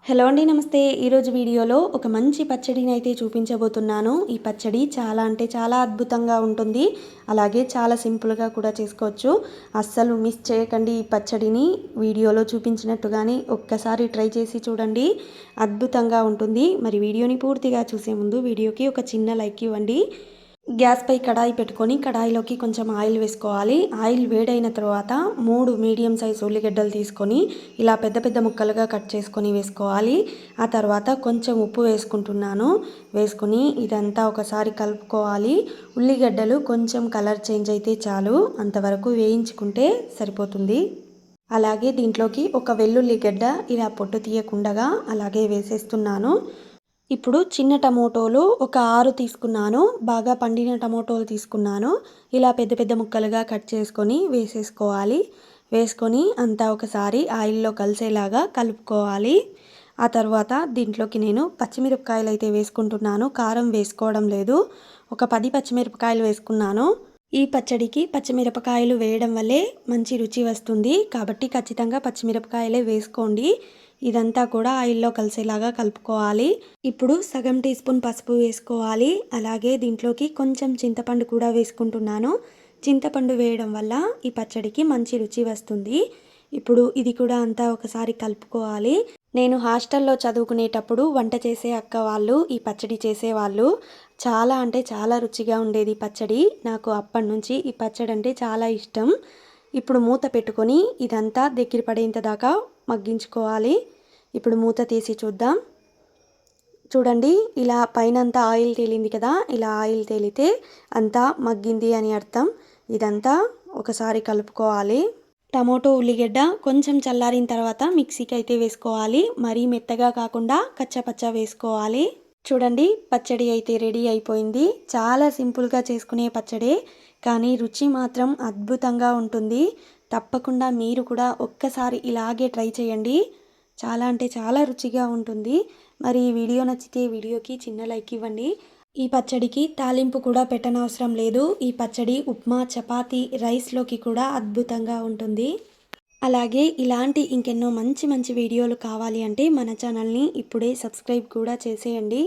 Hello అండి, నమస్తే. ఈరోజు వీడియోలో ఒక మంచి పచ్చడిని అయితే చూపించబోతున్నాను. ఈ పచ్చడి చాలా అంటే చాలా అద్భుతంగా ఉంటుంది. అలాగే చాలా సింపుల్గా కూడా చేసుకోవచ్చు. అస్సలు మిస్ చేయకండి ఈ పచ్చడిని. వీడియోలో చూపించినట్టుగానే ఒక్కసారి ట్రై చేసి చూడండి, అద్భుతంగా ఉంటుంది. మరి వీడియోని పూర్తిగా చూసే ముందు వీడియోకి ఒక చిన్న లైక్ ఇవ్వండి. గ్యాస్ పై కడాయి పెట్టుకొని కడాయిలోకి కొంచెం ఆయిల్ వేసుకోవాలి. ఆయిల్ వేడైన తర్వాత 3 మీడియం సైజ్ ఉల్లిగడ్డలు తీసుకొని ఇలా పెద్ద పెద్ద ముక్కలుగా కట్ చేసుకొని వేసుకోవాలి. ఆ తర్వాత కొంచెం ఉప్పు వేసుకుంటున్నాను. వేసుకొని ఇదంతా ఒకసారి కలుపుకోవాలి. ఉల్లిగడ్డలు కొంచెం కలర్ చేంజ్ అయితే చాలు, అంతవరకు వేయించుకుంటే సరిపోతుంది. అలాగే దీంట్లోకి ఒక వెల్లుల్లి గడ్డ ఇలా పొట్టు తీయకుండా అలాగే వేసేస్తున్నాను. ఇప్పుడు చిన్న టమోటోలు ఒక 6 తీసుకున్నాను. బాగా పండిన టమోటోలు తీసుకున్నాను. ఇలా పెద్ద పెద్ద ముక్కలుగా కట్ చేసుకొని వేసేసుకోవాలి. వేసుకొని అంతా ఒకసారి ఆయిల్లో కలిసేలాగా కలుపుకోవాలి. ఆ తర్వాత దీంట్లోకి నేను పచ్చిమిరపకాయలు అయితే వేసుకుంటున్నాను. కారం వేసుకోవడం లేదు. ఒక 10 పచ్చిమిరపకాయలు వేసుకున్నాను. ఈ పచ్చడికి పచ్చిమిరపకాయలు వేయడం వల్లే మంచి రుచి వస్తుంది. కాబట్టి ఖచ్చితంగా పచ్చిమిరపకాయలే వేసుకోండి. ఇదంతా కూడా ఆయిల్లో కలిసేలాగా కలుపుకోవాలి. ఇప్పుడు సగం టీ స్పూన్ పసుపు వేసుకోవాలి. అలాగే దీంట్లోకి కొంచెం చింతపండు కూడా వేసుకుంటున్నాను. చింతపండు వేయడం వల్ల ఈ పచ్చడికి మంచి రుచి వస్తుంది. ఇప్పుడు ఇది కూడా అంతా ఒకసారి కలుపుకోవాలి. నేను హాస్టల్లో చదువుకునేటప్పుడు వంట చేసే అక్క వాళ్ళు ఈ పచ్చడి చేసేవాళ్ళు. చాలా అంటే చాలా రుచిగా ఉండేది పచ్చడి. నాకు అప్పటి నుంచి ఈ పచ్చడి అంటే చాలా ఇష్టం. ఇప్పుడు మూత పెట్టుకొని ఇదంతా దగ్గర పడేంత దాకా మగ్గించుకోవాలి. ఇప్పుడు మూత తీసి చూద్దాం. చూడండి, ఇలా పైనంతా ఆయిల్ తేలింది కదా. ఇలా ఆయిల్ తేలితే అంతా మగ్గింది అని అర్థం. ఇదంతా ఒకసారి కలుపుకోవాలి. టమోటో ఉల్లిగడ్డ కొంచెం చల్లారిన తర్వాత మిక్సీకి అయితే వేసుకోవాలి. మరీ మెత్తగా కాకుండా కచ్చపచ్చ వేసుకోవాలి. చూడండి, పచ్చడి అయితే రెడీ అయిపోయింది. చాలా సింపుల్గా చేసుకునే పచ్చడే, కానీ రుచి మాత్రం అద్భుతంగా ఉంటుంది. తప్పకుండా మీరు కూడా ఒక్కసారి ఇలాగే ట్రై చేయండి. చాలా అంటే చాలా రుచిగా ఉంటుంది. మరి ఈ వీడియో నచ్చితే వీడియోకి చిన్న లైక్ ఇవ్వండి. ఈ పచ్చడికి తాలింపు కూడా పెట్టనవసరం లేదు. ఈ పచ్చడి ఉప్మా, చపాతీ, రైస్లోకి కూడా అద్భుతంగా ఉంటుంది. అలాగే ఇలాంటి ఇంకెన్నో మంచి మంచి వీడియోలు కావాలి అంటే మన ఛానల్ని ఇప్పుడే సబ్స్క్రైబ్ కూడా చేసేయండి.